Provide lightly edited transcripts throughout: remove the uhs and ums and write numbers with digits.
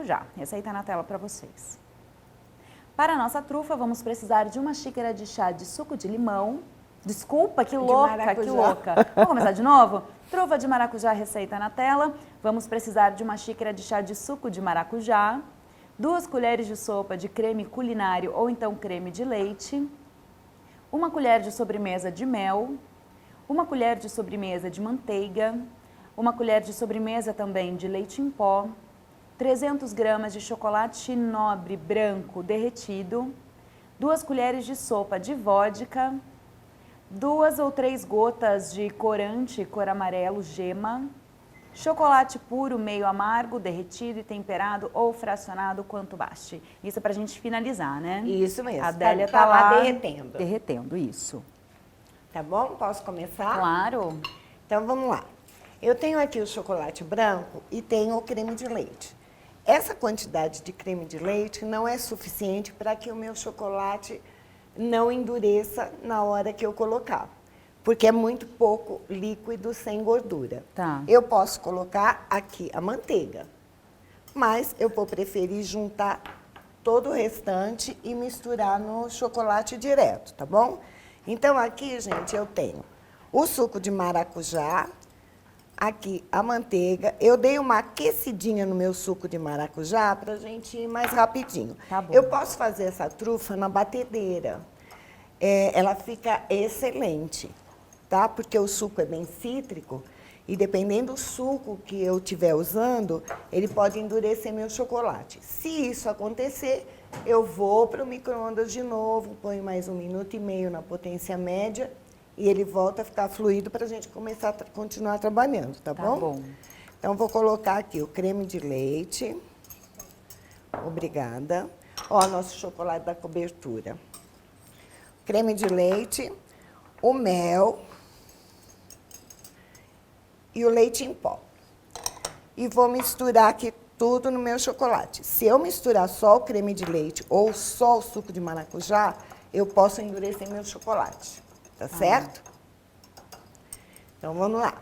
maracujá. Receita na tela para vocês. Para a nossa trufa, vamos precisar de uma xícara de chá de suco de limão. Desculpa, que louca, que louca. Vamos começar de novo? Trufa de maracujá, receita na tela. Vamos precisar de uma xícara de chá de suco de maracujá, 2 colheres de sopa de creme culinário ou então creme de leite, 1 colher de sobremesa de mel, 1 colher de sobremesa de manteiga, 1 colher de sobremesa também de leite em pó, 300 gramas de chocolate nobre branco derretido, 2 colheres de sopa de vodka, 2 ou 3 gotas de corante cor amarelo gema, chocolate puro meio amargo, derretido e temperado ou fracionado quanto baste. Isso é pra gente finalizar, né? Isso mesmo. A Adélia tá lá derretendo. Derretendo, isso. Tá bom? Posso começar? Claro. Então vamos lá. Eu tenho aqui o chocolate branco e tenho o creme de leite. Essa quantidade de creme de leite não é suficiente para que o meu chocolate não endureça na hora que eu colocar, porque é muito pouco líquido sem gordura. Tá. Eu posso colocar aqui a manteiga, mas eu vou preferir juntar todo o restante e misturar no chocolate direto, tá bom? Então aqui, gente, eu tenho o suco de maracujá, aqui a manteiga. Eu dei uma aquecidinha no meu suco de maracujá pra gente ir mais rapidinho. Tá bom. Eu posso fazer essa trufa na batedeira. Ela fica excelente, tá? Porque o suco é bem cítrico e dependendo do suco que eu estiver usando, ele pode endurecer meu chocolate. Se isso acontecer, eu vou para o micro-ondas de novo, ponho mais 1,5 minutos na potência média e ele volta a ficar fluido para a gente começar a continuar trabalhando, tá bom? Tá bom. Então, vou colocar aqui o creme de leite. Obrigada. Ó, nosso chocolate da cobertura. Creme de leite, o mel e o leite em pó. E vou misturar aqui tudo no meu chocolate. Se eu misturar só o creme de leite ou só o suco de maracujá, eu posso endurecer meu chocolate. Tá certo? Então, vamos lá.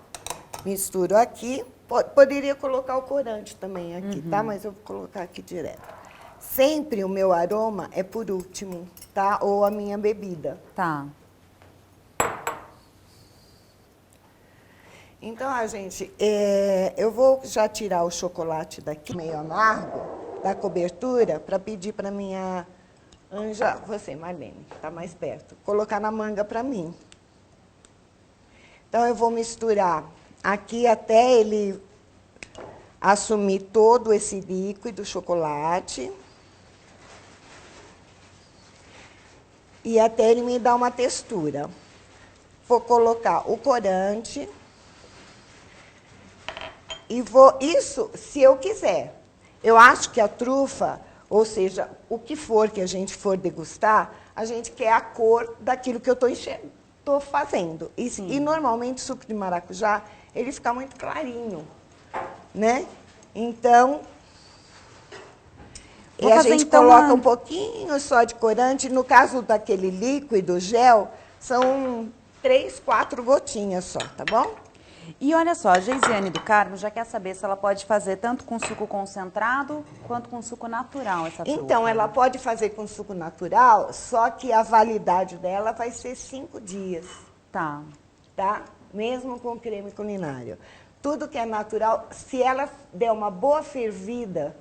Misturo aqui. Poderia colocar o corante também aqui, tá? Mas eu vou colocar aqui direto. Sempre o meu aroma é por último, tá? Ou a minha bebida. Tá. Então, gente, eu vou já tirar o chocolate daqui, meio amargo, da cobertura, para pedir para minha anja, você, Marlene, tá mais perto, colocar na manga para mim. Então, eu vou misturar aqui até ele assumir todo esse líquido chocolate. E até ele me dar uma textura. Vou colocar o corante. E vou, isso se eu quiser. Eu acho que a trufa, ou seja, o que for que a gente for degustar, a gente quer a cor daquilo que eu estou fazendo. E normalmente o suco de maracujá, ele fica muito clarinho, né? Então, e a gente coloca um pouquinho só de corante. No caso daquele líquido, gel, são 3, 4 gotinhas só, tá bom? E olha só, a Geisiane do Carmo já quer saber se ela pode fazer tanto com suco concentrado quanto com suco natural essa trufa. Então, ela pode fazer com suco natural, só que a validade dela vai ser 5 dias. Tá. Tá? Mesmo com creme culinário. Tudo que é natural, se ela der uma boa fervida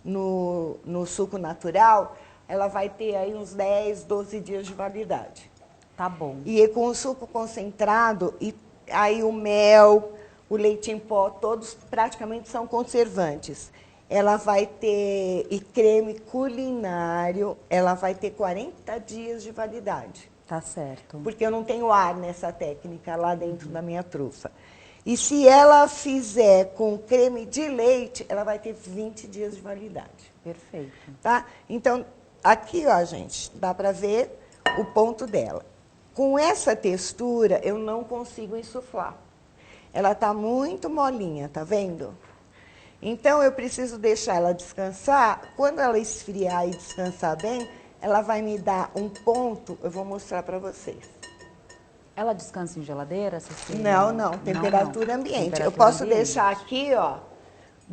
no suco natural, ela vai ter aí uns 10, 12 dias de validade. Tá bom. E com o suco concentrado, e aí o mel, o leite em pó, todos praticamente são conservantes. Ela vai ter, e creme culinário, ela vai ter 40 dias de validade. Tá certo. Porque eu não tenho ar nessa técnica lá dentro da minha trufa. E se ela fizer com creme de leite, ela vai ter 20 dias de validade. Perfeito. Tá? Então, aqui, ó, gente, dá para ver o ponto dela. Com essa textura, eu não consigo insuflar. Ela tá muito molinha, tá vendo? Então, eu preciso deixar ela descansar. Quando ela esfriar e descansar bem, ela vai me dar um ponto, eu vou mostrar para vocês. Ela descansa em geladeira, Cecília? Não, temperatura ambiente. Temperatura Eu posso ambiente. deixar aqui, ó,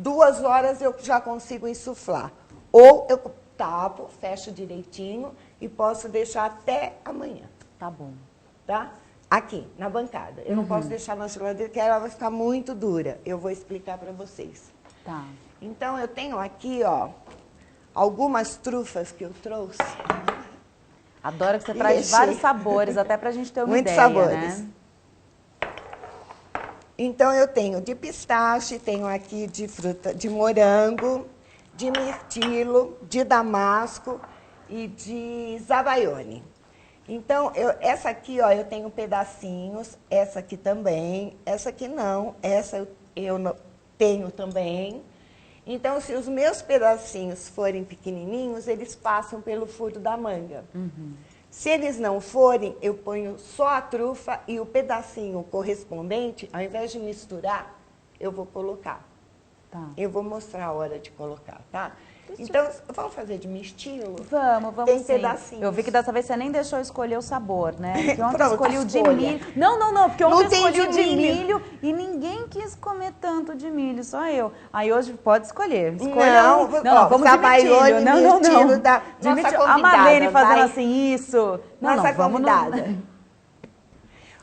2 horas eu já consigo insuflar. Ou eu tapo, fecho direitinho e posso deixar até amanhã. Tá bom. Tá? Aqui, na bancada. Eu não posso deixar na geladeira, porque ela vai ficar muito dura. Eu vou explicar para vocês. Tá. Então, eu tenho aqui, ó, algumas trufas que eu trouxe. Adoro que você traz vários sabores, até pra gente ter uma Muitos ideia, sabores. né? Então, eu tenho de pistache, tenho aqui de fruta de morango, de mirtilo, de damasco e de zabaione. Então, essa aqui, ó, eu tenho pedacinhos, essa aqui também, essa aqui não, essa eu não tenho também. Então, se os meus pedacinhos forem pequenininhos, eles passam pelo furo da manga. Se eles não forem, eu ponho só a trufa e o pedacinho correspondente, ao invés de misturar, eu vou colocar. Tá. Eu vou mostrar a hora de colocar, tá? Então, vamos fazer de mirtilo? Vamos Tem sim. pedacinhos. Eu vi que dessa vez você nem deixou eu escolher o sabor, né? Porque ontem eu Pronto, escolhi o de escolha. milho. Não, porque ontem eu tem escolhi o de de milho. milho e ninguém quis comer tanto de milho, só eu. Aí hoje pode escolher. Escolha Não, um. ó, Vamos de zabaione, mirtilo. Não. mirtilo da De nossa mirtilo. A convidada, Marlene fazendo vai. assim, isso. Nossa Vamos convidada.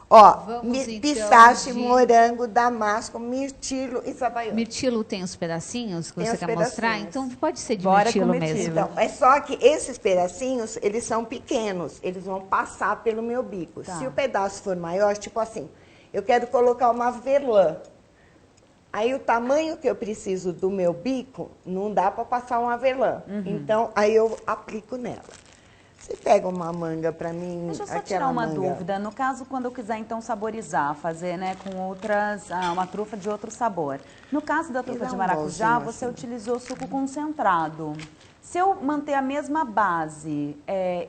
Ó, Vamos, então, pistache, de- morango, damasco, mirtilo e zabaione. Mirtilo tem os pedacinhos que Tem você os quer mostrar? pedacinhos. Então pode ser de Bora mirtilo com mesmo. mirtilo. Então, é só que esses pedacinhos, eles são pequenos, eles vão passar pelo meu bico. Tá. Se o pedaço for maior, tipo assim, eu quero colocar uma avelã. Aí o tamanho que eu preciso do meu bico, não dá para passar uma avelã. Então, aí eu aplico nela. Você pega uma manga para mim, Deixa eu só aquela tirar uma manga. dúvida. No caso, quando eu quiser, então, saborizar, fazer, né, com outras, uma trufa de outro sabor. No caso da trufa dá de um maracujá, golzinho você assim. utilizou suco concentrado. Se eu manter a mesma base,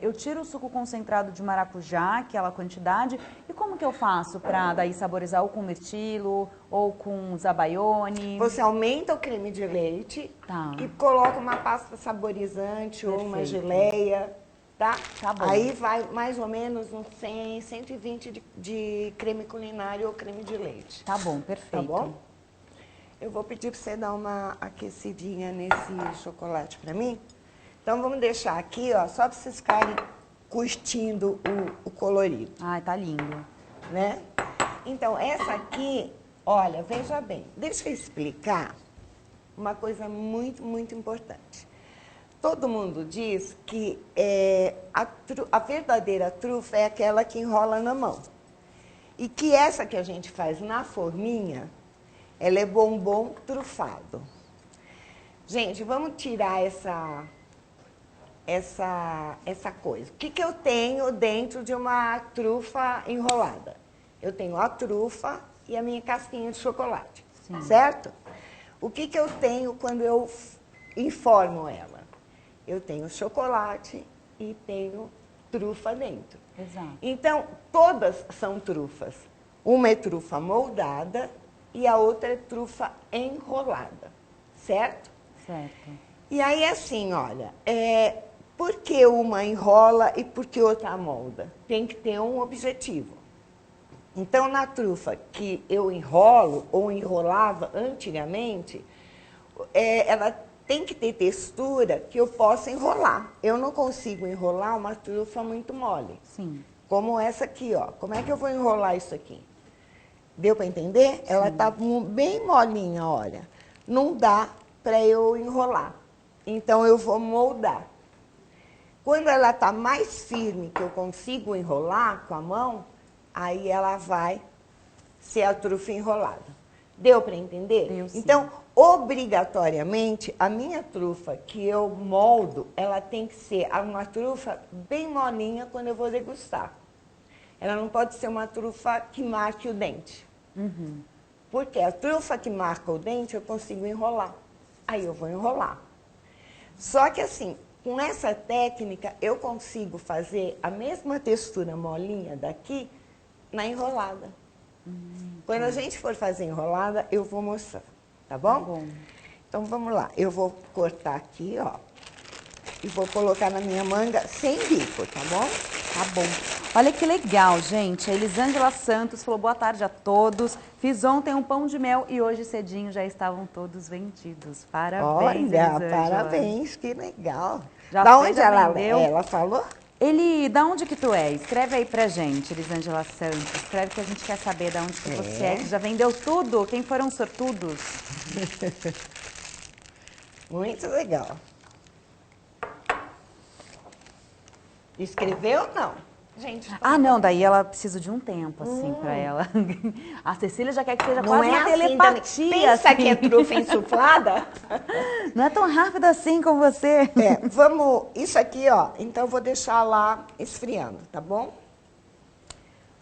eu tiro o suco concentrado de maracujá, aquela quantidade, e como que eu faço para daí saborizar ou com mirtilo ou com zabaione? Você aumenta o creme de leite Tá. e coloca uma pasta saborizante ou uma Perfeito. geleia, tá? Tá bom. Aí vai mais ou menos uns 100, 120 de creme culinário ou creme de leite. Tá bom, Tá perfeito. bom? Eu vou pedir para você dar uma aquecidinha nesse chocolate para mim. Então, vamos deixar aqui, ó, só para vocês ficarem curtindo o colorido, Ai, tá lindo. né? Então, essa aqui, olha, veja bem, deixa eu explicar uma coisa muito, muito importante. Todo mundo diz que a verdadeira trufa é aquela que enrola na mão. E que essa que a gente faz na forminha, ela é bombom trufado. Gente, vamos tirar essa coisa. O que eu tenho dentro de uma trufa enrolada? Eu tenho a trufa e a minha casquinha de chocolate, certo? O que eu tenho quando eu informo ela? Eu tenho chocolate e tenho trufa dentro. Exato. Então, todas são trufas. Uma é trufa moldada e a outra é trufa enrolada, certo? Certo. E aí, assim, olha, por que uma enrola e por que outra molda? Tem que ter um objetivo. Então, na trufa que eu enrolo ou enrolava antigamente, ela tem que ter textura que eu possa enrolar. Eu não consigo enrolar uma trufa muito mole. Sim. Como essa aqui, ó. Como é que eu vou enrolar isso aqui? Deu para entender? Ela tá bem molinha, olha. Não dá para eu enrolar. Então, eu vou moldar. Quando ela tá mais firme, que eu consigo enrolar com a mão, aí ela vai ser a trufa enrolada. Deu para entender? Deu, sim. Então, obrigatoriamente, a minha trufa que eu moldo, ela tem que ser uma trufa bem molinha quando eu vou degustar. Ela não pode ser uma trufa que marque o dente. Porque a trufa que marca o dente, eu consigo enrolar. Aí eu vou enrolar. Só que assim, com essa técnica, eu consigo fazer a mesma textura molinha daqui na enrolada. Quando a gente for fazer enrolada, eu vou mostrar, tá bom? Tá bom. Então, vamos lá. Eu vou cortar aqui, ó. E vou colocar na minha manga sem bico, tá bom? Tá bom. Olha que legal, gente. A Elisângela Santos falou boa tarde a todos. Fiz ontem um pão de mel e hoje cedinho já estavam todos vendidos. Parabéns, Olha, Elisângela. parabéns, que legal. Já Da fez, onde já vendeu? ela falou? Da onde que tu é? Escreve aí pra gente, Elisângela Santos. Escreve que a gente quer saber da onde que você é. Que já vendeu tudo? Quem foram os sortudos? Muito legal. Escreveu ou não? Gente, Não, daí ela precisa de um tempo, assim, pra ela. A Cecília já quer que seja não quase é uma assim, telepatia. pensa assim. que é trufa insuflada? Não é tão rápido assim com você. Vamos, isso aqui, ó, então eu vou deixar lá esfriando, tá bom?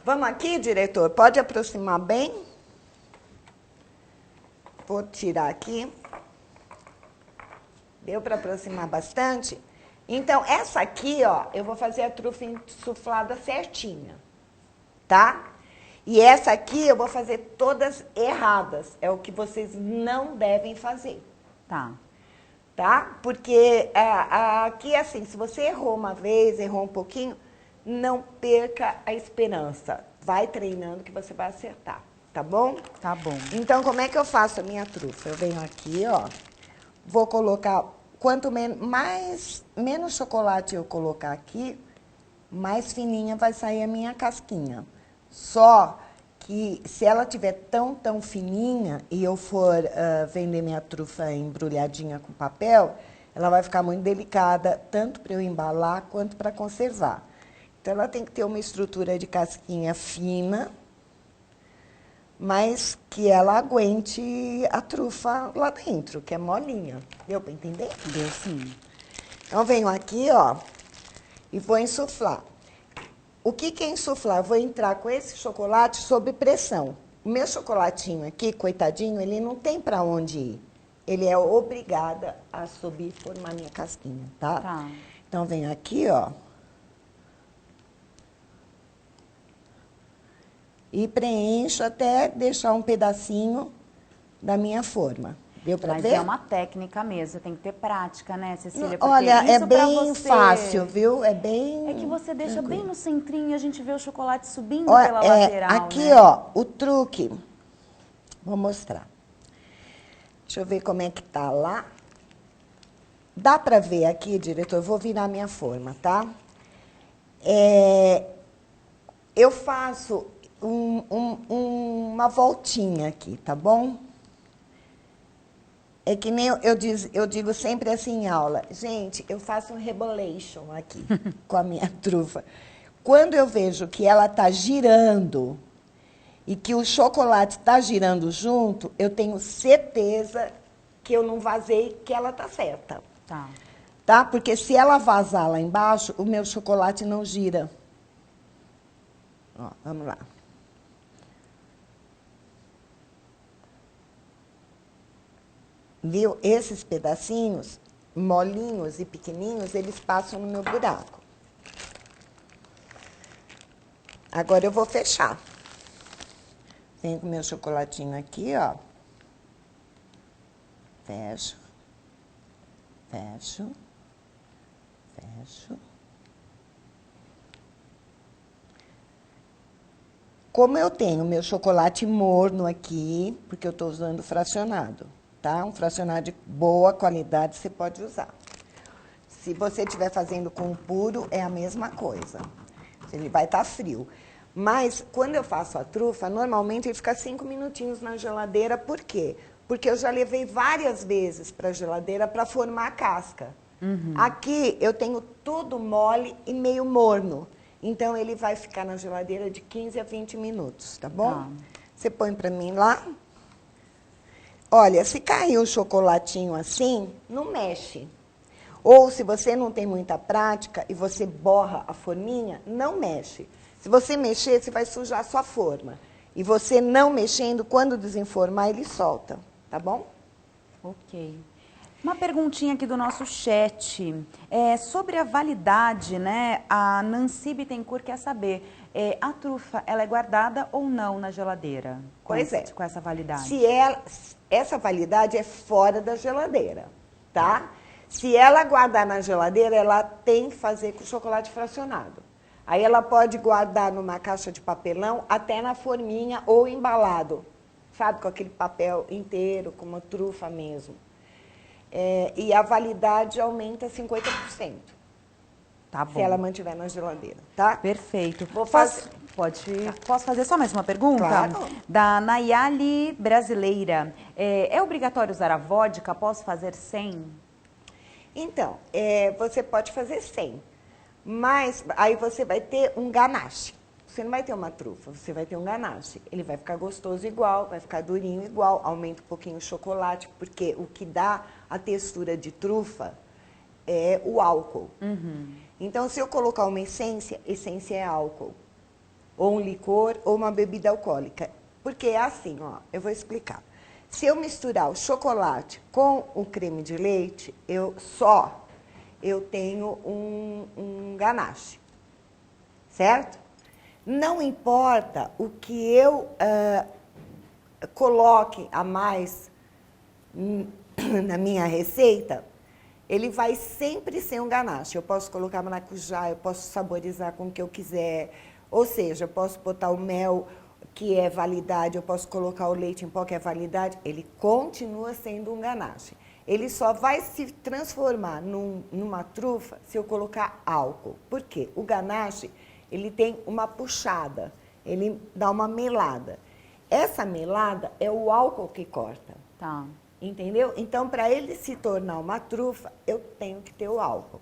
Vamos aqui, diretor, pode aproximar bem? Vou tirar aqui. Deu para aproximar bastante? Então, essa aqui, ó, eu vou fazer a trufa insuflada certinha, tá? E essa aqui eu vou fazer todas erradas. É o que vocês não devem fazer. Tá? Porque aqui, assim, se você errou uma vez, errou um pouquinho, não perca a esperança. Vai treinando que você vai acertar, tá bom? Tá bom. Então, como é que eu faço a minha trufa? Eu venho aqui, ó, vou colocar... Quanto menos chocolate eu colocar aqui, mais fininha vai sair a minha casquinha. Só que se ela tiver tão fininha e eu for vender minha trufa embrulhadinha com papel, ela vai ficar muito delicada, tanto para eu embalar quanto para conservar. Então, ela tem que ter uma estrutura de casquinha fina, mas que ela aguente a trufa lá dentro, que é molinha. Deu para entender? Deu sim. Então, venho aqui, ó, e vou insuflar. O que é insuflar? Eu vou entrar com esse chocolate sob pressão. O meu chocolatinho aqui, coitadinho, ele não tem para onde ir. Ele é obrigada a subir e formar minha casquinha, tá? Tá. Então, venho aqui, ó. E preencho até deixar um pedacinho da minha forma. Deu para ver? Mas é uma técnica mesmo, tem que ter prática, né, Cecília? Porque olha, é isso pra bem você... fácil, viu? É bem... É que você deixa tranquilo. bem no centrinho e a gente vê o chocolate subindo Ó, pela lateral, aqui, né? ó, o truque. Vou mostrar. Deixa eu ver como é que tá lá. Dá para ver aqui, diretor? Eu vou virar minha forma, tá? Eu faço uma voltinha aqui, tá bom? É que nem eu digo sempre assim em aula. Gente, eu faço um rebolation aqui com a minha trufa. Quando eu vejo que ela tá girando e que o chocolate está girando junto, eu tenho certeza que eu não vazei, que ela tá certa. Tá? Porque se ela vazar lá embaixo, o meu chocolate não gira. Ó, vamos lá. Viu? Esses pedacinhos, molinhos e pequenininhos, eles passam no meu buraco. Agora eu vou fechar. Venho com o meu chocolatinho aqui, ó. Fecho. Fecho. Fecho. Como eu tenho meu chocolate morno aqui, porque eu estou usando fracionado, tá? Um fracionado de boa qualidade você pode usar. Se você estiver fazendo com puro, é a mesma coisa. Ele vai estar frio. Mas, quando eu faço a trufa, normalmente ele fica 5 minutinhos na geladeira. Por quê? Porque eu já levei várias vezes para a geladeira para formar a casca. Aqui, eu tenho tudo mole e meio morno. Então, ele vai ficar na geladeira de 15 a 20 minutos, tá bom? Você põe para mim lá. Olha, se cair o chocolatinho assim, não mexe. Ou, se você não tem muita prática e você borra a forminha, não mexe. Se você mexer, você vai sujar a sua forma. E você não mexendo, quando desenformar, ele solta, tá bom? Ok. Uma perguntinha aqui do nosso chat. Sobre a validade, né? A Nancy Bittencourt quer saber, a trufa, ela é guardada ou não na geladeira? Pois é. Com essa validade. Essa validade é fora da geladeira, tá? Se ela guardar na geladeira, ela tem que fazer com chocolate fracionado. Aí ela pode guardar numa caixa de papelão, até na forminha ou embalado. Sabe, com aquele papel inteiro, com uma trufa mesmo. E a validade aumenta 50%. Tá bom. Se ela mantiver na geladeira, tá? Perfeito. Vou fazer... Posso fazer só mais uma pergunta? Claro. Da Nayali Brasileira. É obrigatório usar a vodka? Posso fazer sem? Então, você pode fazer sem, mas aí você vai ter um ganache. Você não vai ter uma trufa, você vai ter um ganache. Ele vai ficar gostoso igual, vai ficar durinho igual, aumenta um pouquinho o chocolate, porque o que dá a textura de trufa é o álcool. Uhum. Então, se eu colocar uma essência, essência é álcool. Ou um licor, ou uma bebida alcoólica. Porque é assim, ó, eu vou explicar. Se eu misturar o chocolate com o creme de leite, eu tenho um ganache, certo? Não importa o que eu coloque a mais na minha receita, ele vai sempre ser um ganache. Eu posso colocar maracujá, eu posso saborizar com o que eu quiser. Ou seja, eu posso botar o mel, que é validade, eu posso colocar o leite em pó, que é validade. Ele continua sendo um ganache. Ele só vai se transformar numa trufa se eu colocar álcool. Por quê? O ganache, ele tem uma puxada, ele dá uma melada. Essa melada é o álcool que corta. Tá. Entendeu? Então, para ele se tornar uma trufa, eu tenho que ter o álcool.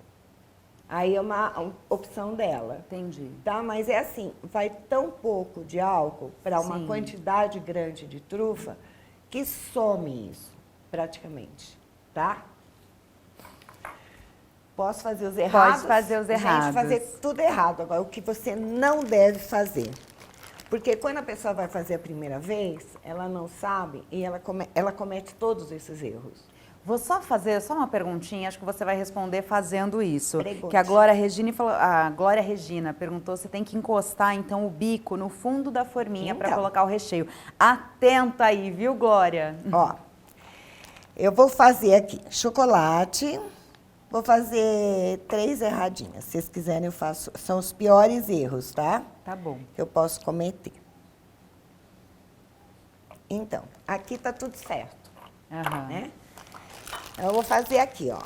Aí é uma opção dela. Entendi. Tá? Mas é assim, vai tão pouco de álcool para uma Sim. quantidade grande de trufa que some isso, praticamente. Tá? Posso fazer os errados? Pode fazer os errados. Gente, fazer tudo errado. Agora, o que você não deve fazer. Porque quando a pessoa vai fazer a primeira vez, ela não sabe e ela comete todos esses erros. Vou só fazer uma perguntinha, acho que você vai responder fazendo isso. Pergunte. Que a Glória Regina perguntou se tem que encostar, então, o bico no fundo da forminha para Então. colocar o recheio. Atenta aí, viu, Glória? Ó, eu vou fazer aqui chocolate, vou fazer 3 erradinhas. Se vocês quiserem, eu faço. São os piores erros, tá? Tá bom. Que eu posso cometer. Então, aqui tá tudo certo, Aham. né? Eu vou fazer aqui, ó.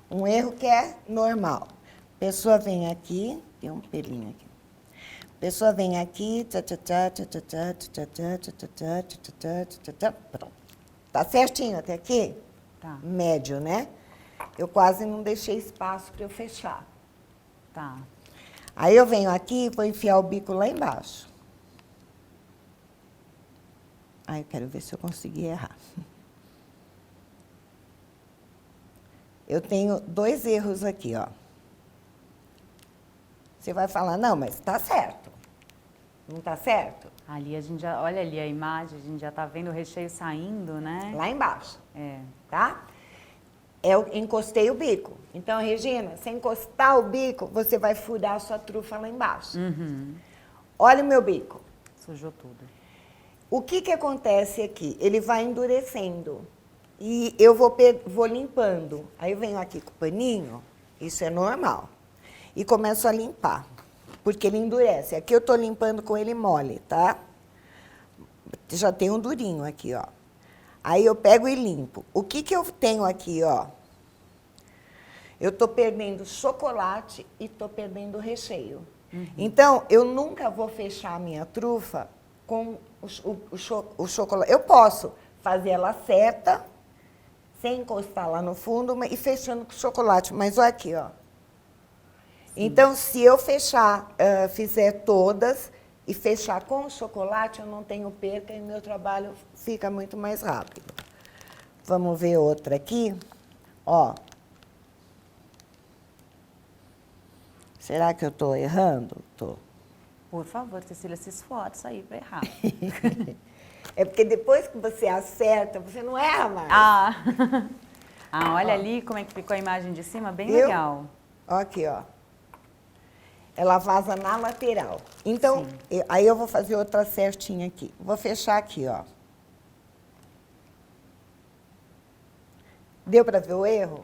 Um erro que é normal. Pessoa vem aqui, tem um pelinho aqui. Pessoa vem aqui, pronto. Tá certinho até aqui? Tá. Médio, né? Eu quase não deixei espaço para eu fechar. Tá. Aí eu venho aqui e vou enfiar o bico lá embaixo. Aí eu quero ver se eu consegui errar. Eu tenho 2 erros aqui, ó. Você vai falar, não, mas tá certo. Não tá certo? Ali a gente já, olha ali a imagem, a gente já tá vendo o recheio saindo, né? Lá embaixo, É. tá? Eu encostei o bico. Então, Regina, se encostar o bico, você vai furar a sua trufa lá embaixo. Uhum. Olha o meu bico. Sujou tudo. O que acontece aqui? Ele vai endurecendo. E eu vou limpando. Aí eu venho aqui com o paninho, isso é normal. E começo a limpar, porque ele endurece. Aqui eu estou limpando com ele mole, tá? Já tem um durinho aqui, ó. Aí eu pego e limpo. O que eu tenho aqui, ó? Eu estou perdendo chocolate e estou perdendo recheio. Uhum. Então, eu nunca vou fechar a minha trufa com o chocolate. Eu posso fazer ela certa, sem encostar lá no fundo e fechando com chocolate. Mas olha aqui, ó. Sim. Então, se eu fechar, fizer todas e fechar com o chocolate, eu não tenho perca e meu trabalho fica muito mais rápido. Vamos ver outra aqui. Ó. Será que eu estou errando? Tô. Por favor, Cecília, se esforça aí para errar. É porque depois que você acerta, você não erra mais. Olha ali como é que ficou a imagem de cima, bem legal. Aqui, ó. Ela vaza na lateral. Então, aí eu vou fazer outra certinha aqui. Vou fechar aqui, ó. Deu para ver o erro?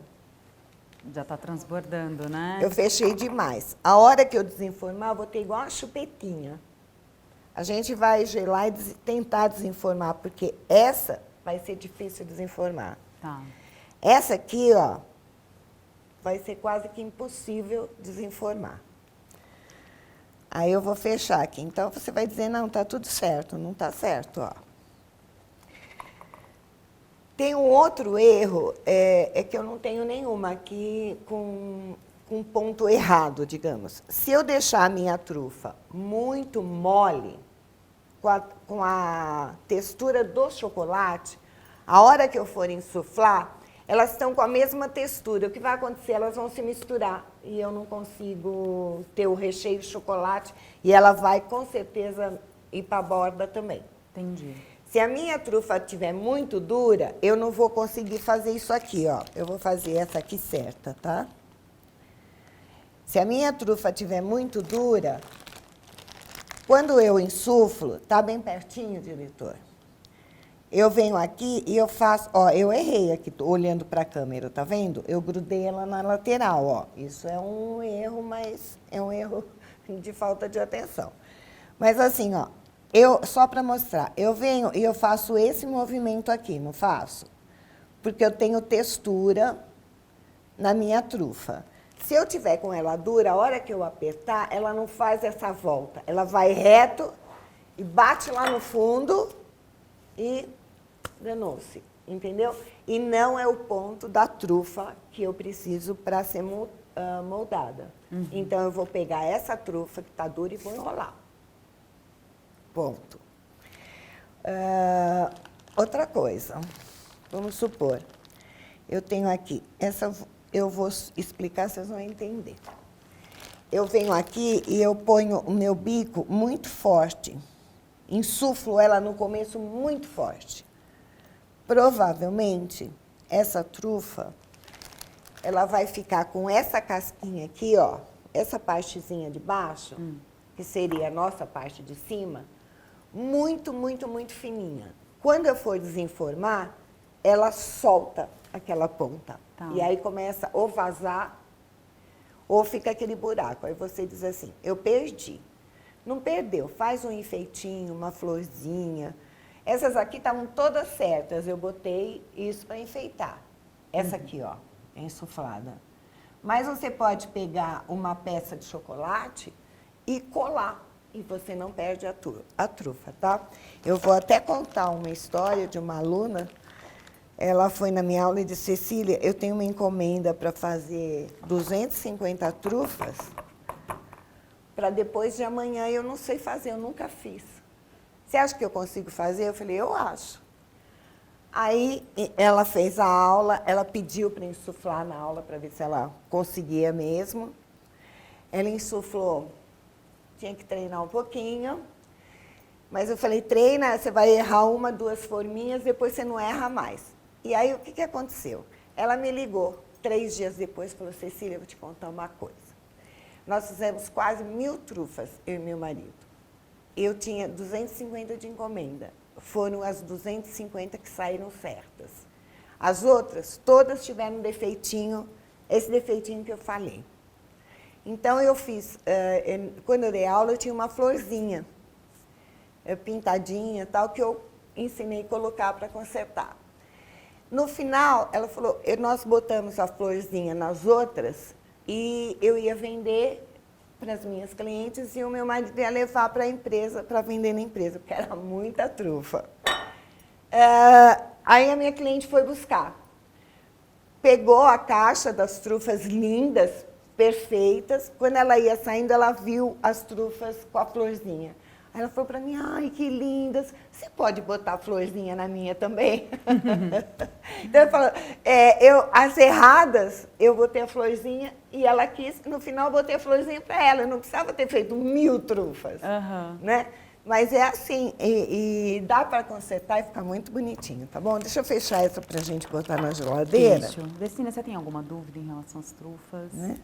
Já tá transbordando, né? Eu fechei demais. A hora que eu desenformar, eu vou ter igual uma chupetinha. A gente vai gelar e tentar desenformar, porque essa vai ser difícil desenformar. Tá. Essa aqui, ó, vai ser quase que impossível desenformar. Aí eu vou fechar aqui. Então, você vai dizer, não, tá tudo certo. Não tá certo, ó. Tem um outro erro, é que eu não tenho nenhuma aqui com ponto errado, digamos. Se eu deixar a minha trufa muito mole, com a textura do chocolate, a hora que eu for insuflar, elas estão com a mesma textura. O que vai acontecer? Elas vão se misturar e eu não consigo ter o recheio de chocolate e ela vai, com certeza, ir para a borda também. Entendi. Se a minha trufa estiver muito dura, eu não vou conseguir fazer isso aqui, ó. Eu vou fazer essa aqui certa, tá? Se a minha trufa estiver muito dura, quando eu insuflo, tá bem pertinho, diretor. Eu venho aqui e eu faço, ó, eu errei aqui, tô olhando para a câmera, tá vendo? Eu grudei ela na lateral, ó. Isso é um erro, mas é um erro de falta de atenção. Mas assim, ó, só para mostrar, eu venho e eu faço esse movimento aqui, não faço? Porque eu tenho textura na minha trufa. Se eu tiver com ela dura, a hora que eu apertar, ela não faz essa volta. Ela vai reto e bate lá no fundo e danou-se, entendeu? E não é o ponto da trufa que eu preciso para ser moldada. Uhum. Então, eu vou pegar essa trufa que está dura e vou enrolar. Ponto. Outra coisa, vamos supor, eu tenho aqui, eu vou explicar, vocês vão entender. Eu venho aqui e eu ponho o meu bico muito forte, insuflo ela no começo muito forte. Provavelmente, essa trufa, ela vai ficar com essa casquinha aqui, ó, essa partezinha de baixo, que seria a nossa parte de cima, muito, muito, muito fininha. Quando eu for desenformar, ela solta aquela ponta. Tá. E aí começa ou vazar, ou fica aquele buraco. Aí você diz assim, eu perdi. Não perdeu, faz um enfeitinho, uma florzinha. Essas aqui estavam todas certas, eu botei isso para enfeitar. Essa aqui, ó, é insuflada. Mas você pode pegar uma peça de chocolate e colar, e você não perde a trufa, tá? Eu vou até contar uma história de uma aluna. Ela foi na minha aula e disse, Cecília, eu tenho uma encomenda para fazer 250 trufas, para depois de amanhã eu não sei fazer, eu nunca fiz. Você acha que eu consigo fazer? Eu falei, eu acho. Aí ela fez a aula, ela pediu para insuflar na aula para ver se ela conseguia mesmo. Ela insuflou, tinha que treinar um pouquinho, mas eu falei, treina, você vai errar uma, duas forminhas, depois você não erra mais. E aí o que aconteceu? Ela me ligou 3 dias depois e falou, Cecília, eu vou te contar uma coisa. Nós fizemos quase 1000 trufas, eu e meu marido. Eu tinha 250 de encomenda. Foram as 250 que saíram certas. As outras, todas tiveram um defeitinho, esse defeitinho que eu falei. Então, eu fiz, quando eu dei aula, eu tinha uma florzinha, pintadinha, tal, que eu ensinei a colocar para consertar. No final, ela falou, nós botamos a florzinha nas outras e eu ia vender para as minhas clientes e o meu marido ia levar para a empresa, para vender na empresa, porque era muita trufa. Aí a minha cliente foi buscar. Pegou a caixa das trufas lindas, perfeitas. Quando ela ia saindo, ela viu as trufas com a florzinha. Aí ela falou para mim, ai, que lindas, você pode botar florzinha na minha também? Então, eu falo, as erradas, eu botei a florzinha e ela quis, no final eu botei a florzinha para ela, eu não precisava ter feito 1000 trufas, né? Mas é assim, e dá para consertar e ficar muito bonitinho, tá bom? Deixa eu fechar essa para a gente botar na geladeira. Isso. Vecina, você tem alguma dúvida em relação às trufas? Né?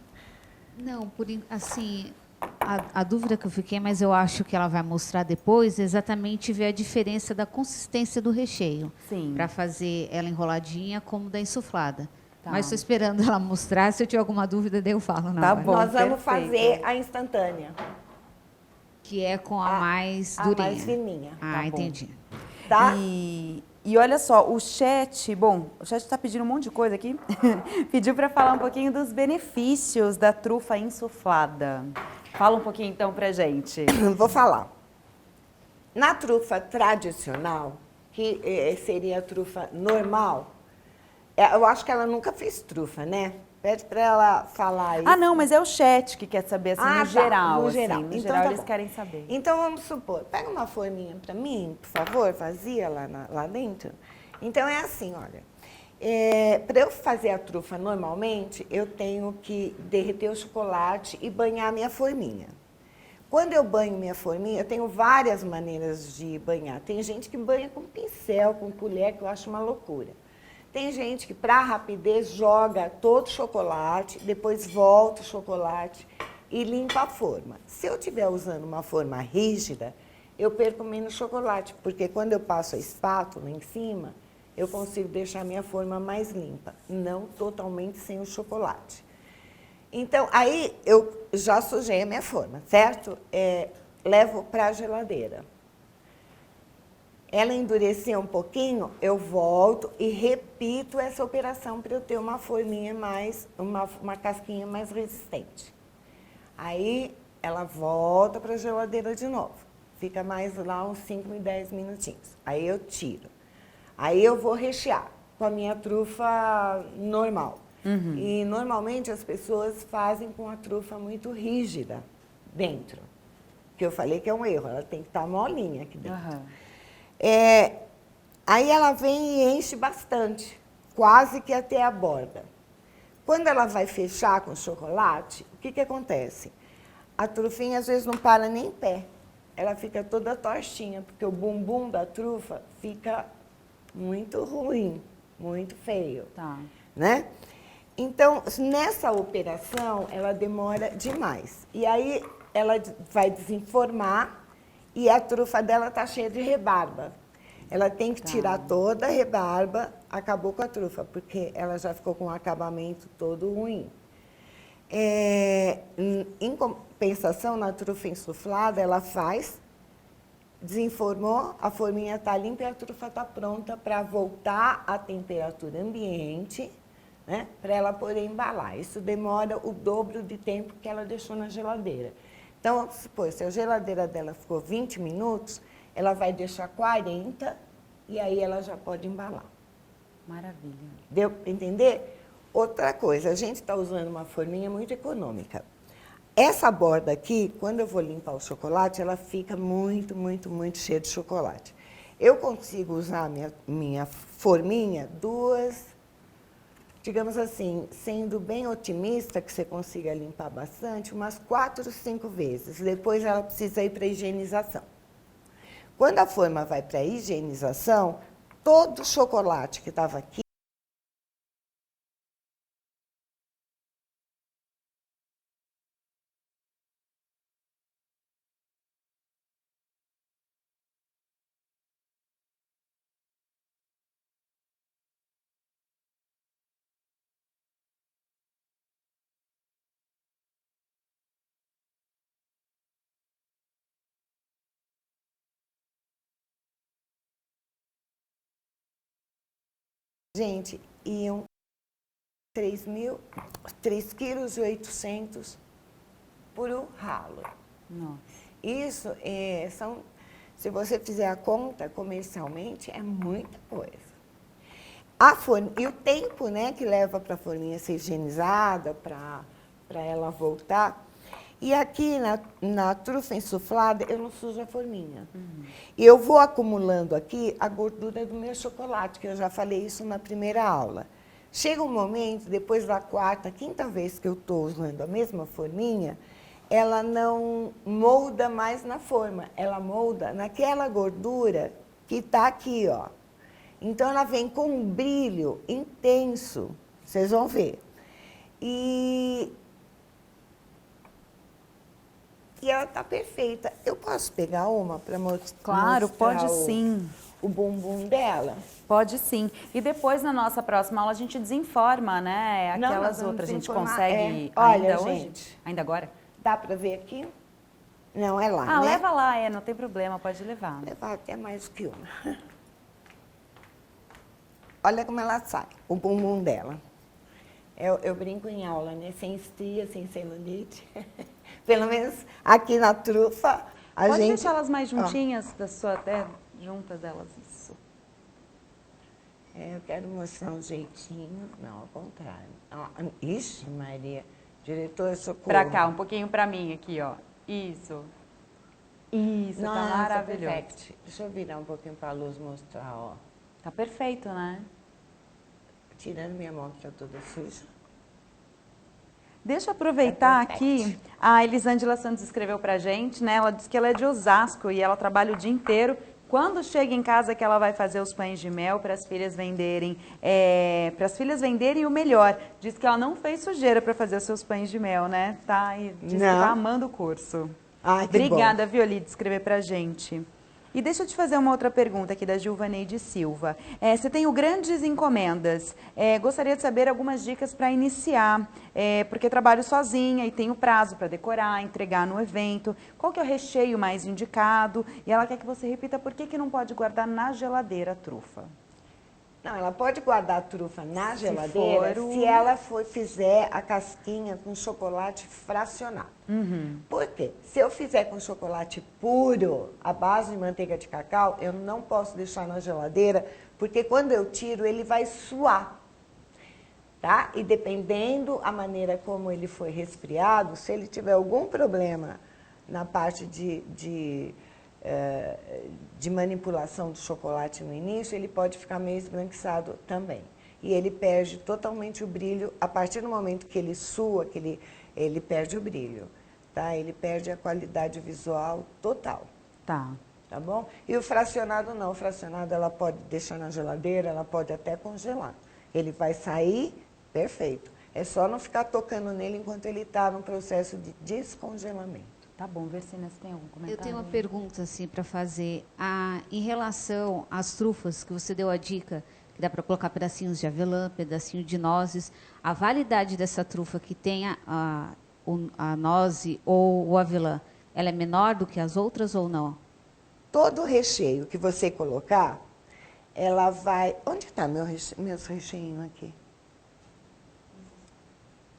Não, assim, a dúvida que eu fiquei, mas eu acho que ela vai mostrar depois, é exatamente ver a diferença da consistência do recheio. Sim. Para fazer ela enroladinha como da insuflada. Tá. Mas estou esperando ela mostrar. Se eu tiver alguma dúvida, daí eu falo na Tá hora. bom. Nós vamos perfeito. fazer a instantânea, Que é com a mais a durinha. mais fininha, Ah, bom. entendi. tá? E olha só, o chat está pedindo um monte de coisa aqui. Pediu para falar um pouquinho dos benefícios da trufa insuflada. Fala um pouquinho então pra gente. Vou falar. Na trufa tradicional, que seria a trufa normal, eu acho que ela nunca fez trufa, né? Pede para ela falar isso. Ah, não, mas é o chat que quer saber, assim, no geral. No assim, geral. no Então, geral, tá eles bom. querem saber. Então, vamos supor, pega uma forminha para mim, por favor, vazia lá dentro. Então, é assim, olha. Para eu fazer a trufa normalmente, eu tenho que derreter o chocolate e banhar a minha forminha. Quando eu banho minha forminha, eu tenho várias maneiras de banhar. Tem gente que banha com pincel, com colher, que eu acho uma loucura. Tem gente que, para rapidez, joga todo o chocolate, depois volta o chocolate e limpa a forma. Se eu estiver usando uma forma rígida, eu perco menos chocolate, porque quando eu passo a espátula em cima, eu consigo deixar a minha forma mais limpa, não totalmente sem o chocolate. Então, aí eu já sujei a minha forma, certo? Levo para a geladeira. Ela endurecer um pouquinho, eu volto e repito essa operação para eu ter uma forminha mais, uma casquinha mais resistente. Aí ela volta para a geladeira de novo. Fica mais lá uns 5 e 10 minutinhos. Aí eu tiro. Aí eu vou rechear com a minha trufa normal. E normalmente as pessoas fazem com a trufa muito rígida dentro. Que eu falei que é um erro, ela tem que estar molinha aqui dentro. Aí ela vem e enche bastante, quase que até a borda. Quando ela vai fechar com chocolate, o que acontece? A trufinha às vezes não para nem em pé, ela fica toda tortinha, porque o bumbum da trufa fica muito ruim, muito feio. Tá. Né? Então, nessa operação, ela demora demais. E aí ela vai desenformar e a trufa dela está cheia de rebarba. Ela tem que tirar toda a rebarba, acabou com a trufa, porque ela já ficou com o acabamento todo ruim. Em compensação, na trufa insuflada, ela faz, desenformou, a forminha está limpa e a trufa está pronta para voltar à temperatura ambiente, né, para ela poder embalar. Isso demora o dobro de tempo que ela deixou na geladeira. Então, vamos supor, se a geladeira dela ficou 20 minutos, ela vai deixar 40 e aí ela já pode embalar. Maravilha. Deu para entender? Outra coisa, a gente está usando uma forminha muito econômica. Essa borda aqui, quando eu vou limpar o chocolate, ela fica muito, muito, muito cheia de chocolate. Eu consigo usar a minha forminha duas, digamos assim, sendo bem otimista, que você consiga limpar bastante, umas 4, 5 vezes. Depois ela precisa ir para a higienização. Quando a forma vai para a higienização, todo o chocolate que estava aqui, gente, iam 3,8 kg por um ralo. Nossa. Isso se você fizer a conta comercialmente, é muita coisa. E o tempo, né, que leva para a forminha ser higienizada, para ela voltar. E aqui na trufa insuflada, eu não sujo a forminha. E eu vou acumulando aqui a gordura do meu chocolate, que eu já falei isso na primeira aula. Chega um momento, depois da 4ª, 5ª vez que eu estou usando a mesma forminha, ela não molda mais na forma, ela molda naquela gordura que está aqui, ó. Então, ela vem com um brilho intenso, vocês vão ver. E ela está perfeita. Eu posso pegar uma para mostrar? Claro, pode sim. o bumbum dela. Pode sim. E depois, na nossa próxima aula, a gente desinforma, né? Aquelas outras. A gente consegue Olha, ainda gente, hoje? Ainda agora? dá pra ver aqui? Não, é lá, Ah, né? leva lá, não tem problema, pode levar. Vou levar até mais que uma. Olha como ela sai, o bumbum dela. Eu brinco em aula, né? Sem estria, sem celulite. Pelo menos aqui na trufa, a pode gente... deixar elas mais juntinhas, até juntas delas, isso. Eu quero mostrar um jeitinho. Não, ao contrário. Ixi, Maria. Diretor, socorro. Pra cá, um pouquinho pra mim aqui, ó. Isso. Isso, Nossa, tá maravilhoso. perfect. Deixa eu virar um pouquinho pra luz mostrar, ó. Tá perfeito, né? Tirando minha mão que tá toda suja. Deixa eu aproveitar aqui, a Elisângela Santos escreveu pra gente, né? Ela disse que ela é de Osasco e ela trabalha o dia inteiro. Quando chega em casa que ela vai fazer os pães de mel para as filhas venderem, o melhor. Diz que ela não fez sujeira para fazer os seus pães de mel, né? Tá, e diz que tá amando o curso. Ai, que Obrigada, bom. Violi, de escrever pra gente. E deixa eu te fazer uma outra pergunta aqui da Gilvaneide Silva. Você tem grandes encomendas. Gostaria de saber algumas dicas para iniciar, porque trabalho sozinha e tenho prazo para decorar, entregar no evento. Qual que é o recheio mais indicado? E ela quer que você repita por que não pode guardar na geladeira a trufa. Não, ela pode guardar a trufa na geladeira se ela fizer a casquinha com chocolate fracionado. Uhum. Por quê? Se eu fizer com chocolate puro, a base de manteiga de cacau, eu não posso deixar na geladeira, porque quando eu tiro, ele vai suar. Tá? E dependendo a maneira como ele foi resfriado, se ele tiver algum problema na parte de manipulação do chocolate no início, ele pode ficar meio esbranquiçado também. E ele perde totalmente o brilho, a partir do momento que ele sua, que ele perde o brilho, tá? Ele perde a qualidade visual total. Tá. Tá bom? E o fracionado não, o fracionado ela pode deixar na geladeira, ela pode até congelar. Ele vai sair perfeito. É só não ficar tocando nele enquanto ele está no processo de descongelamento. Tá bom, Versina, você tem algum comentário? Eu tenho uma pergunta assim para fazer. Em relação às trufas, que você deu a dica, que dá para colocar pedacinhos de avelã, pedacinho de nozes, a validade dessa trufa que tem a noze ou o avelã, ela é menor do que as outras ou não? Todo recheio que você colocar, ela vai... Onde está meus recheinhos aqui?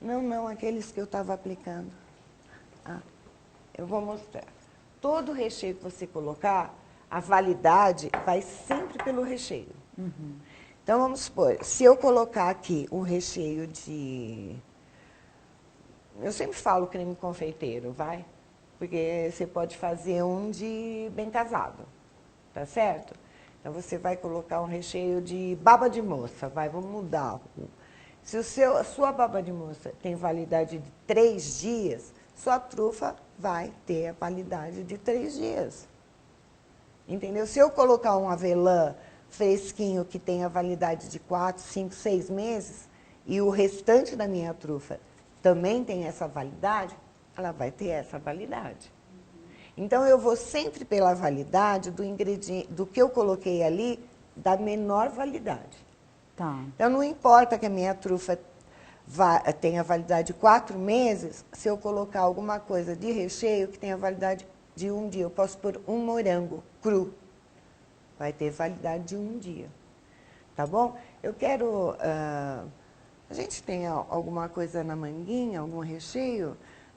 Não, aqueles que eu estava aplicando. Eu vou mostrar. Todo recheio que você colocar, a validade vai sempre pelo recheio. Uhum. Então, vamos supor, se eu colocar aqui um recheio de... Eu sempre falo creme confeiteiro, vai? Porque você pode fazer um de bem casado, tá certo? Então, você vai colocar um recheio de baba de moça, vamos mudar. Se a sua baba de moça tem validade de 3 dias, sua trufa vai ter a validade de 3 dias. Entendeu? Se eu colocar um avelã fresquinho que tem a validade de 4, 5, 6 meses, e o restante da minha trufa também tem essa validade, ela vai ter essa validade. Então, eu vou sempre pela validade do ingrediente, do que eu coloquei ali, da menor validade. Tá. Então, não importa que a minha trufa tenha validade de 4 meses, se eu colocar alguma coisa de recheio que tenha validade de 1 dia. Eu posso pôr um morango cru. Vai ter validade de 1 dia. Tá bom? Eu quero... a gente tem alguma coisa na manguinha, algum recheio?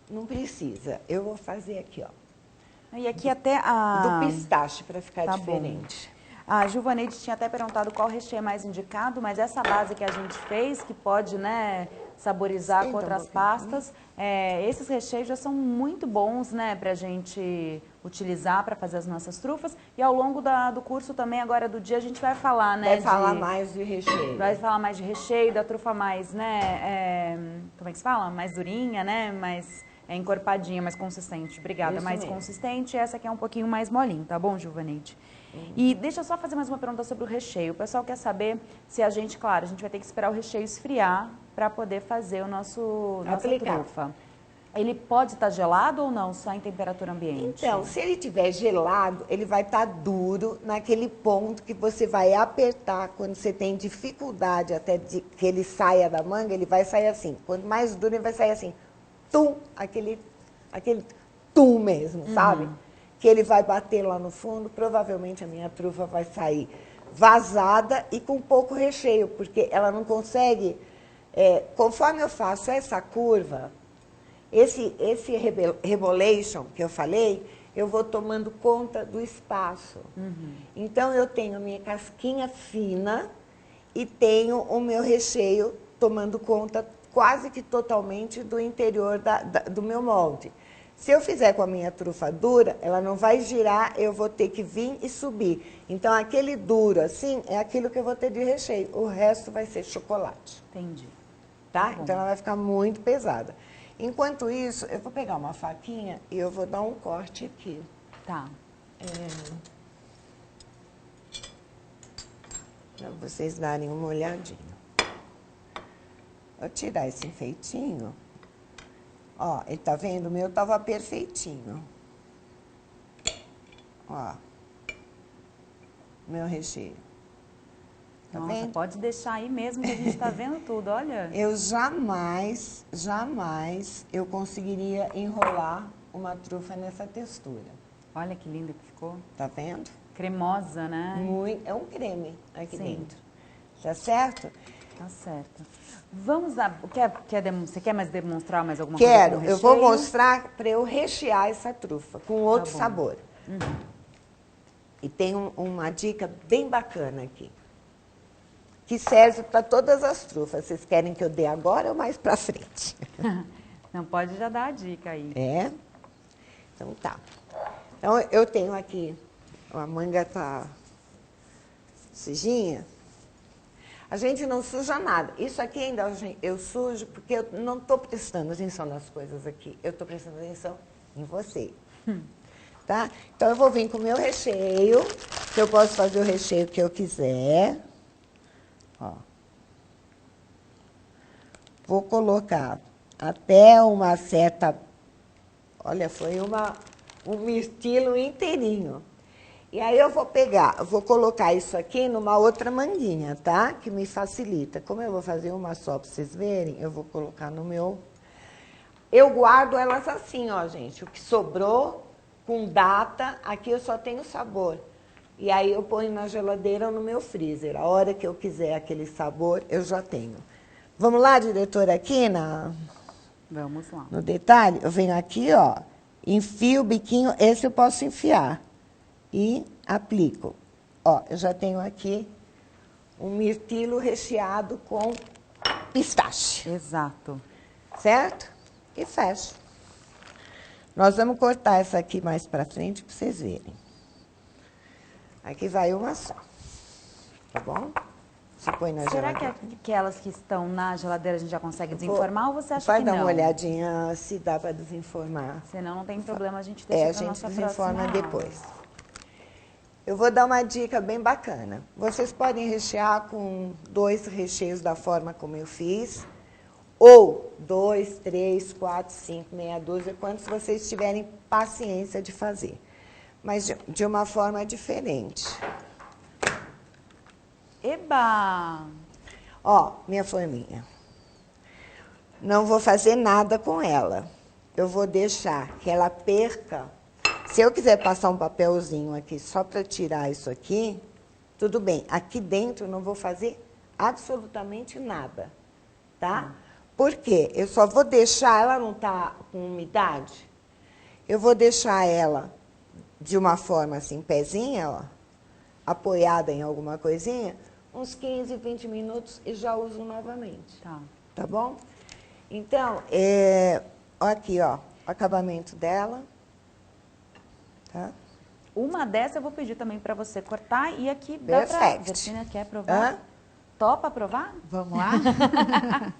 Não precisa. Eu vou fazer aqui, ó. E aqui até do pistache, para ficar diferente. Bom. A Gilvaneide tinha até perguntado qual recheio é mais indicado, mas essa base que a gente fez, que pode, né, saborizar com outras pastas, esses recheios já são muito bons, né, para a gente utilizar para fazer as nossas trufas. E ao longo do curso também, agora do dia, a gente vai falar, né? Vai falar mais de recheio. Vai falar mais de recheio, da trufa mais, né, como é que se fala? Mais durinha, né, mais encorpadinha, mais consistente. Obrigada, Isso mais mesmo. consistente. Essa aqui é um pouquinho mais molinho, tá bom, Gilvaneide? E deixa eu só fazer mais uma pergunta sobre o recheio. O pessoal quer saber se a gente, claro, a gente vai ter que esperar o recheio esfriar para poder fazer o nossa trufa. Ele pode estar gelado ou não, só em temperatura ambiente? Então, se ele estiver gelado, ele vai estar duro naquele ponto que você vai apertar. Quando você tem dificuldade até de que ele saia da manga, ele vai sair assim. Quanto mais duro, ele vai sair assim. Tum, aquele tum mesmo, sabe? Que ele vai bater lá no fundo. Provavelmente a minha trufa vai sair vazada e com pouco recheio, porque ela não consegue... conforme eu faço essa curva... Esse rebolation que eu falei, eu vou tomando conta do espaço. Então, eu tenho a minha casquinha fina e tenho o meu recheio tomando conta quase que totalmente do interior do meu molde. Se eu fizer com a minha trufa dura, ela não vai girar, eu vou ter que vir e subir. Então, aquele duro assim, é aquilo que eu vou ter de recheio. O resto vai ser chocolate. Entendi. Tá? Então, ela vai ficar muito pesada. Enquanto isso, eu vou pegar uma faquinha e eu vou dar um corte aqui. Tá. Para vocês darem uma olhadinha. Vou tirar esse enfeitinho. Ó, ele tá vendo? O meu tava perfeitinho. Ó. Meu recheio. Tá Nossa, vendo? pode deixar aí mesmo que a gente tá vendo tudo, olha. Eu jamais eu conseguiria enrolar uma trufa nessa textura. Olha que linda que ficou. Tá vendo? Cremosa, né? Muito, é um creme aqui Sim. dentro. Tá certo? Tá certo. Vamos a... Você quer mais demonstrar mais alguma coisa Quero. com Eu vou recheio? mostrar para eu rechear essa trufa com outro bom. sabor. E tem uma dica bem bacana aqui. Que serve para todas as trufas. Vocês querem que eu dê agora ou mais para frente? Não, pode já dar a dica aí. É? Então tá. Então eu tenho aqui, a manga tá sujinha. A gente não suja nada. Isso aqui ainda eu sujo porque eu não estou prestando atenção nas coisas aqui. Eu estou prestando atenção em você. Tá? Então eu vou vir com o meu recheio, que eu posso fazer o recheio que eu quiser. Ó. Vou colocar até uma certa... Olha, foi um mirtilo inteirinho. E aí eu vou colocar isso aqui numa outra manguinha, tá? Que me facilita. Como eu vou fazer uma só para vocês verem, eu vou colocar no meu... Eu guardo elas assim, ó, gente. O que sobrou, com data, aqui eu só tenho sabor. E aí eu ponho na geladeira ou no meu freezer. A hora que eu quiser aquele sabor, eu já tenho. Vamos lá, diretora, aqui Vamos lá. no detalhe? Eu venho aqui, ó, enfio o biquinho, esse eu posso enfiar. E aplico. Ó, eu já tenho aqui um mirtilo recheado com pistache. Exato. Certo? E fecho. Nós vamos cortar essa aqui mais pra frente para vocês verem. Aqui vai uma só. Tá bom? Você põe na Será geladeira. que aquelas que estão na geladeira a gente já consegue desenformar ou você acha Vai que dar não? uma olhadinha se dá para desenformar. Senão não tem problema, a gente deixa A pra gente nossa desenforma próxima depois. aula. Eu vou dar uma dica bem bacana. Vocês podem rechear com 2 recheios da forma como eu fiz. Ou 2, 3, 4, 5, meia dúzia, quantos vocês tiverem paciência de fazer. Mas de uma forma diferente. Eba! Ó, minha forminha. Não vou fazer nada com ela. Eu vou deixar que ela perca. Se eu quiser passar um papelzinho aqui só para tirar isso aqui, tudo bem. Aqui dentro eu não vou fazer absolutamente nada, tá? Por quê? Eu só vou deixar, ela não tá com umidade, eu vou deixar ela de uma forma assim, pezinha, ó, apoiada em alguma coisinha, uns 15, 20 minutos e já uso novamente. Tá. Tá bom? Então, aqui, ó, o acabamento dela. Tá? Uma dessa eu vou pedir também pra você cortar e aqui dá pra... Perfect. Virgínia quer provar? Topa provar? Vamos lá?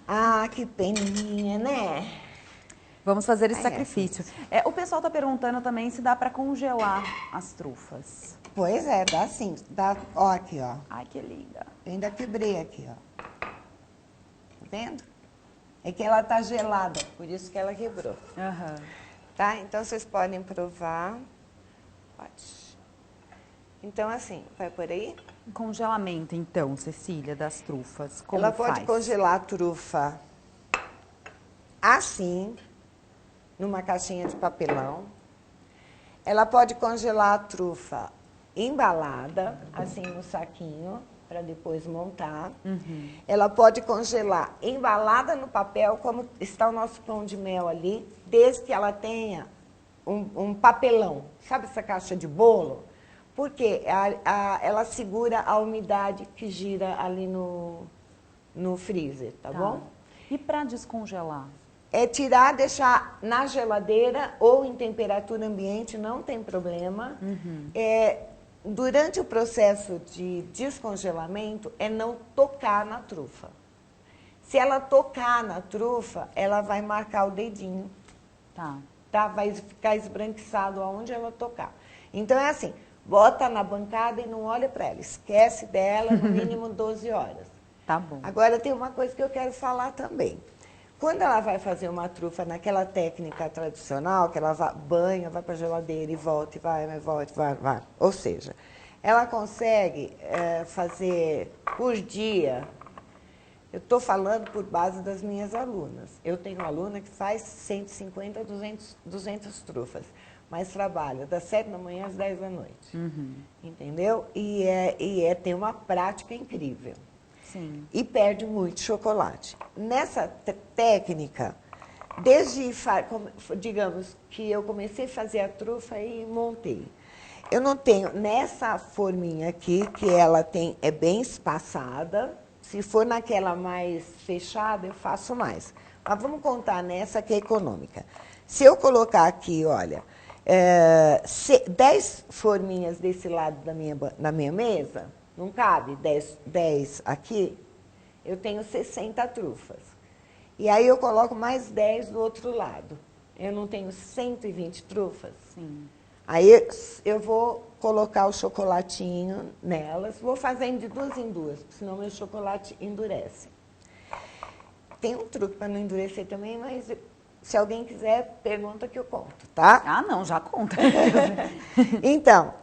Ah, que peninha, né? Vamos fazer esse Ai, sacrifício. O pessoal tá perguntando também se dá pra congelar as trufas. Pois é, dá sim. Dá, ó, aqui, ó. Ai, que linda. Eu ainda quebrei aqui, ó. Tá vendo? É que ela tá gelada, por isso que ela quebrou. Aham. Tá? Então, vocês podem provar. Pode. Então, assim, vai por aí? Congelamento, então, Cecília, das trufas. Como Ela pode faz? congelar a trufa assim, numa caixinha de papelão. Ela pode congelar a trufa embalada, assim, no saquinho, para depois montar. Ela pode congelar embalada no papel, como está o nosso pão de mel ali, desde que ela tenha um papelão. Sabe essa caixa de bolo? Porque ela segura a umidade que gira ali no freezer, tá bom? E para descongelar? É tirar, deixar na geladeira ou em temperatura ambiente, não tem problema. Durante o processo de descongelamento, é não tocar na trufa. Se ela tocar na trufa, ela vai marcar o dedinho. Tá? Vai ficar esbranquiçado aonde ela tocar. Então, é assim, bota na bancada e não olha para ela. Esquece dela, no mínimo 12 horas. Tá bom. Agora, tem uma coisa que eu quero falar também. Quando ela vai fazer uma trufa naquela técnica tradicional, que ela banha, vai para a geladeira e volta, e vai, volta, vai. Ou seja, ela consegue fazer por dia. Eu estou falando por base das minhas alunas. Eu tenho uma aluna que faz 150, 200 trufas, mas trabalha das 7 da manhã às 10 da noite. Entendeu? E tem uma prática incrível. Sim. E perde muito chocolate. Nessa técnica, desde, digamos, que eu comecei a fazer a trufa e montei. Eu não tenho, nessa forminha aqui, que ela é bem espaçada. Se for naquela mais fechada, eu faço mais. Mas vamos contar nessa que é econômica. Se eu colocar aqui, olha, 10 forminhas desse lado da minha mesa, não cabe 10 aqui, eu tenho 60 trufas. E aí eu coloco mais 10 do outro lado. Eu não tenho 120 trufas? Sim. Aí eu vou colocar o chocolatinho nelas, vou fazendo de 2 em 2, senão meu chocolate endurece. Tem um truque para não endurecer também, mas se alguém quiser, pergunta que eu conto, tá? Ah, não, já conta. Então,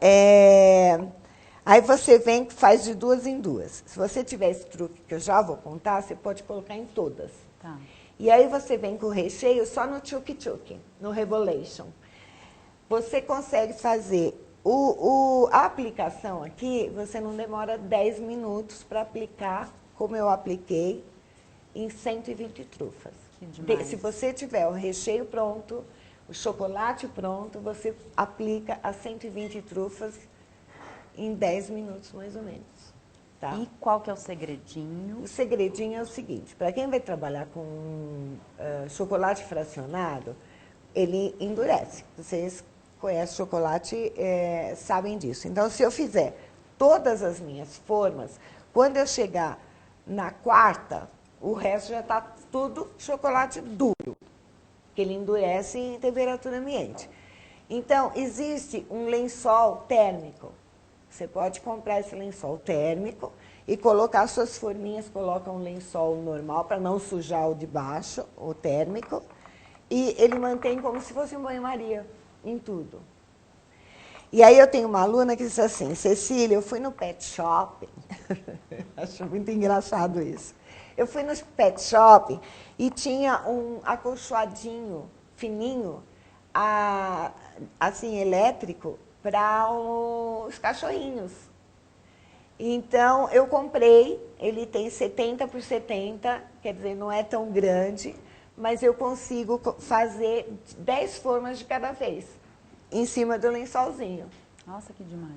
aí você vem e faz de 2 em 2. Se você tiver esse truque que eu já vou contar, você pode colocar em todas. Tá. E aí você vem com o recheio só no tchuk-tchuk, no revelation. Você consegue fazer a aplicação aqui, você não demora 10 minutos para aplicar, como eu apliquei, em 120 trufas. Que demais. Se você tiver o recheio pronto, o chocolate pronto, você aplica as 120 trufas em 10 minutos, mais ou menos. Tá? E qual que é o segredinho? O segredinho é o seguinte, para quem vai trabalhar com chocolate fracionado, ele endurece. Vocês conhecem chocolate, sabem disso. Então, se eu fizer todas as minhas formas, quando eu chegar na quarta, o resto já está tudo chocolate duro, que ele endurece em temperatura ambiente. Então, existe um lençol térmico. Você pode comprar esse lençol térmico e colocar suas forminhas, coloca um lençol normal para não sujar o de baixo, o térmico, e ele mantém como se fosse um banho-maria em tudo. E aí eu tenho uma aluna que disse assim, Cecília, eu fui no pet shop, acho muito engraçado isso. Eu fui no pet shop e tinha um acolchoadinho fininho, assim, elétrico, para os cachorrinhos. Então, eu comprei, ele tem 70 por 70, quer dizer, não é tão grande, mas eu consigo fazer 10 formas de cada vez, em cima do lençolzinho. Nossa, que demais.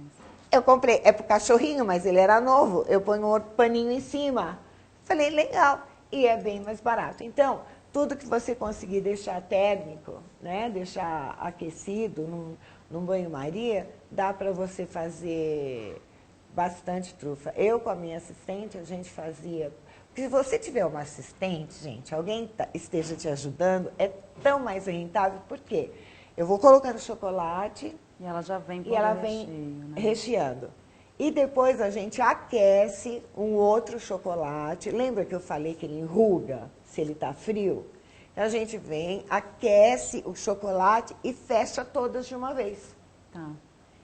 Eu comprei, é para o cachorrinho, mas ele era novo, eu ponho um outro paninho em cima. Falei, legal, e é bem mais barato. Então, tudo que você conseguir deixar térmico, né, deixar aquecido num banho-maria, dá para você fazer bastante trufa. Eu, com a minha assistente, a gente fazia... Porque se você tiver uma assistente, gente, alguém esteja te ajudando, é tão mais rentável, por quê? Eu vou colocando chocolate E ela já vem e ela vem recheio, né? recheando. E depois a gente aquece um outro chocolate. Lembra que eu falei que ele enruga se ele está frio? A gente vem, aquece o chocolate e fecha todas de uma vez. Tá.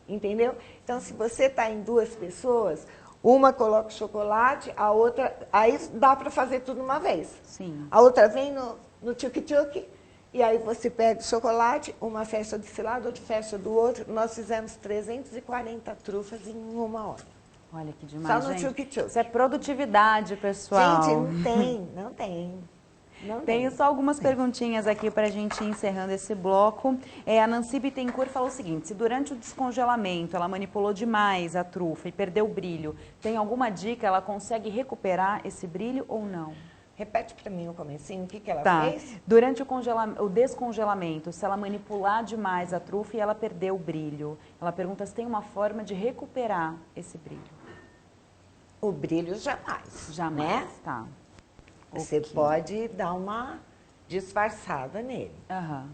Entendeu? Então, se você está em 2 pessoas, uma coloca o chocolate, a outra... Aí dá para fazer tudo uma vez. Sim. A outra vem no tchuk-tchuk, e aí você pega o chocolate, uma fecha desse lado, outra fecha do outro. Nós fizemos 340 trufas em 1 hora. Olha que demais, Só no gente. tchuk-tchuk. Isso é produtividade, pessoal. Gente, não tem, não tem. Não Tenho tem. só algumas perguntinhas aqui para a gente ir encerrando esse bloco. A Nancy Bittencourt falou o seguinte: se durante o descongelamento ela manipulou demais a trufa e perdeu o brilho, tem alguma dica? Ela consegue recuperar esse brilho ou não? Repete para mim o comecinho, o que ela fez? Durante o descongelamento, se ela manipular demais a trufa e ela perdeu o brilho, ela pergunta se tem uma forma de recuperar esse brilho. O brilho jamais. Jamais, né? tá. Você Ok. pode dar uma disfarçada nele. Aham.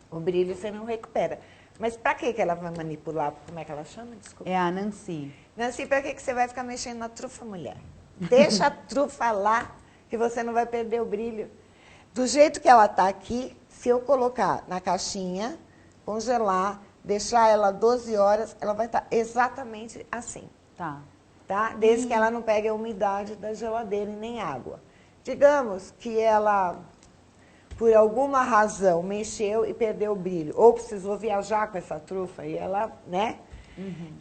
O brilho você não recupera. Mas para que ela vai manipular? Como é que ela chama? Desculpa. É a Nancy. Nancy, para que você vai ficar mexendo na trufa, mulher? Deixa a trufa lá, que você não vai perder o brilho. Do jeito que ela está aqui, se eu colocar na caixinha, congelar, deixar ela 12 horas, ela vai estar exatamente assim. Tá. Tá? Desde que ela não pegue a umidade da geladeira e nem água. Digamos que ela, por alguma razão, mexeu e perdeu o brilho, ou precisou viajar com essa trufa e ela, né?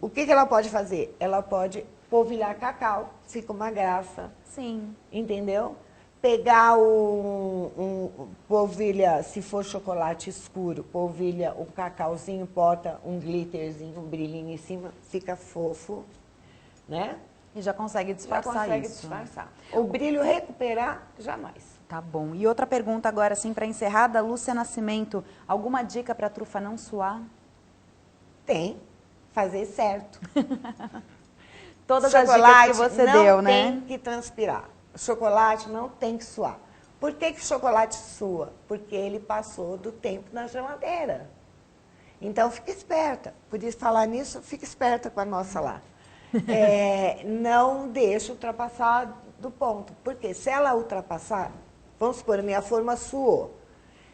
O que ela pode fazer? Ela pode polvilhar cacau, fica uma graça, Sim. entendeu? Pegar polvilha, se for chocolate escuro, polvilha um cacauzinho, bota um glitterzinho, um brilhinho em cima, fica fofo, né? E já consegue Já disfarçar consegue isso. disfarçar. O brilho recuperar, jamais. Tá bom. E outra pergunta agora, assim, para encerrar, da Lúcia Nascimento. Alguma dica para a trufa não suar? Tem. Fazer certo. Todas as dicas que você deu, né? Não tem que transpirar. O chocolate não tem que suar. Por que que o chocolate sua? Porque ele passou do tempo na geladeira. Então, fica esperta. Por isso, falar nisso, fica esperta com a nossa lá. Não deixa ultrapassar do ponto. Porque se ela ultrapassar, vamos supor, a minha forma suou.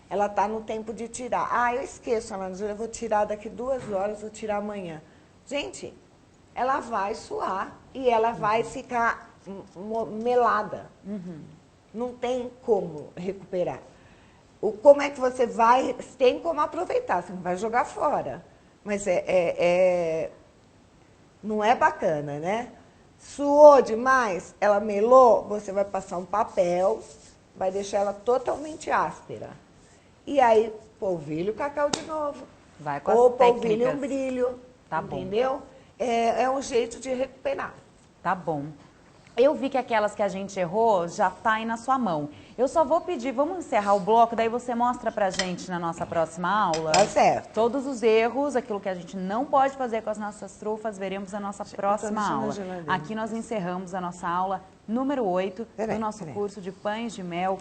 Ela está no tempo de tirar. Ah, eu esqueço, Ana Júlia, eu vou tirar daqui 2 horas, vou tirar amanhã. Gente, ela vai suar e ela vai ficar melada. Não tem como recuperar. Como é que você vai... Tem como aproveitar, você não vai jogar fora. Mas não é bacana, né? Suou demais, ela melou, você vai passar um papel, vai deixar ela totalmente áspera. E aí, polvilha o cacau de novo. Vai com as Ou polvilha técnicas. um brilho, Tá bom. entendeu? É um jeito de recuperar. Tá bom. Eu vi que aquelas que a gente errou já tá aí na sua mão. Eu só vou pedir, vamos encerrar o bloco, daí você mostra pra gente na nossa próxima aula. Tá certo. Todos os erros, aquilo que a gente não pode fazer com as nossas trufas, veremos na nossa próxima mexendo na aula. geladeira. Aqui nós encerramos a nossa aula número 8 Peraí, do nosso peraí. curso de pães de mel.